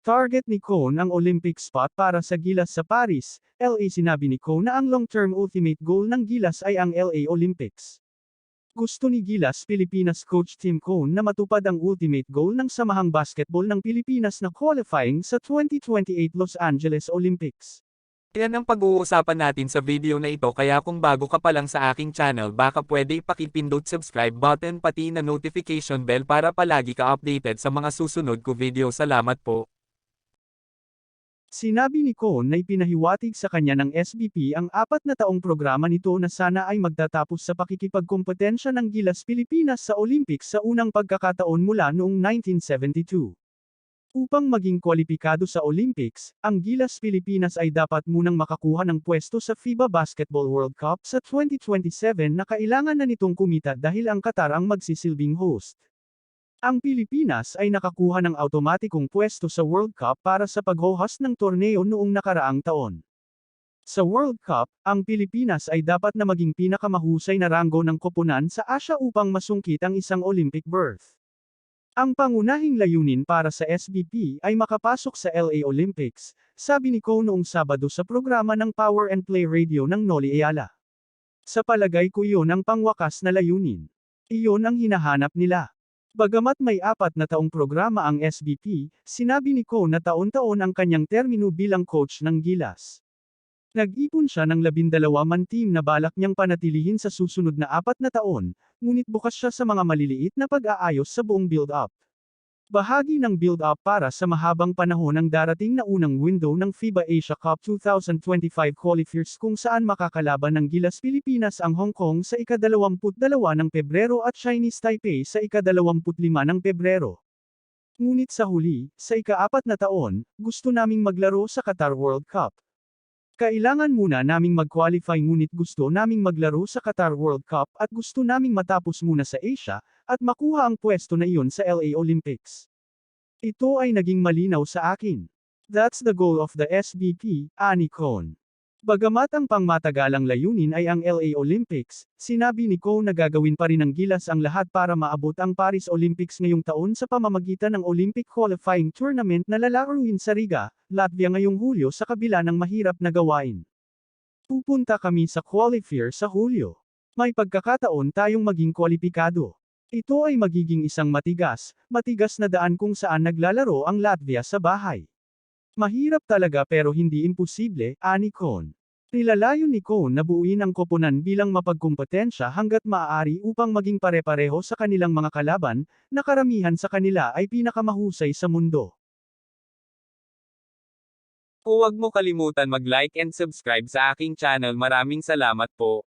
Target ni Cone ang Olympic spot para sa Gilas sa Paris, LA. Sinabi ni Cone na ang long-term ultimate goal ng Gilas ay ang LA Olympics. Gusto ni Gilas Pilipinas coach Tim Cone na matupad ang ultimate goal ng Samahang Basketball ng Pilipinas na qualifying sa 2028 Los Angeles Olympics. Yan ang pag-uusapan natin sa video na ito, kaya kung bago ka pa lang sa aking channel, baka pwede ipakipindot subscribe button pati na notification bell para palagi ka updated sa mga susunod ko video. Salamat po. Sinabi ni Cone na ipinahiwatig sa kanya ng SBP ang 4 na taong programa nito na sana ay magtatapos sa pakikipagkompetensya ng Gilas Pilipinas sa Olympics sa unang pagkakataon mula noong 1972. Upang maging kwalipikado sa Olympics, ang Gilas Pilipinas ay dapat munang makakuha ng pwesto sa FIBA Basketball World Cup sa 2027 na kailangan na nitong kumita dahil ang Qatar ang magsisilbing host. Ang Pilipinas ay nakakuha ng automatikong pwesto sa World Cup para sa pag-host ng torneo noong nakaraang taon. Sa World Cup, ang Pilipinas ay dapat na maging pinakamahusay na ranggo ng koponan sa Asia upang masungkit ang isang Olympic berth. Ang pangunahing layunin para sa SBP ay makapasok sa LA Olympics, sabi ni Cone noong Sabado sa programa ng Power and Play Radio ng Noli Ayala. Sa palagay ko iyon ang pangwakas na layunin. Iyon ang hinahanap nila. Bagamat may 4 na taong programa ang SBP, sinabi ni Cone na taon-taon ang kanyang termino bilang coach ng Gilas. Nag-ipon siya ng 12-man team na balak niyang panatilihin sa susunod na 4 na taon, ngunit bukas siya sa mga maliliit na pag-aayos sa buong build-up. Bahagi ng build-up para sa mahabang panahon ang darating na unang window ng FIBA Asia Cup 2025 qualifiers kung saan makakalaban ng Gilas Pilipinas ang Hong Kong sa ika-22 ng Pebrero at Chinese Taipei sa ika-25 ng Pebrero. Ngunit sa huli, sa ika-4 na taon, gusto naming maglaro sa Qatar World Cup. Kailangan muna naming mag-qualify, ngunit gusto naming maglaro sa Qatar World Cup at gusto naming matapos muna sa Asia, at makuha ang pwesto na iyon sa LA Olympics. Ito ay naging malinaw sa akin. That's the goal of the SBP, ani Cone. Bagamat ang pangmatagalang layunin ay ang LA Olympics, sinabi ni Cone na gagawin pa rin ng Gilas ang lahat para maabot ang Paris Olympics ngayong taon sa pamamagitan ng Olympic Qualifying Tournament na lalaruin sa Riga, Latvia ngayong Hulyo sa kabila ng mahirap na gawain. Pupunta kami sa qualifier sa Hulyo. May pagkakataon tayong maging kwalipikado. Ito ay magiging isang matigas na daan kung saan naglalaro ang Latvia sa bahay. Mahirap talaga pero hindi imposible, ani Cone. Nilalayon ni Cone na buuin ang koponan bilang mapagkumpetensya hanggat maaari upang maging pare-pareho sa kanilang mga kalaban, na karamihan sa kanila ay pinakamahusay sa mundo. Huwag mo kalimutan mag-like and subscribe sa aking channel. Maraming salamat po.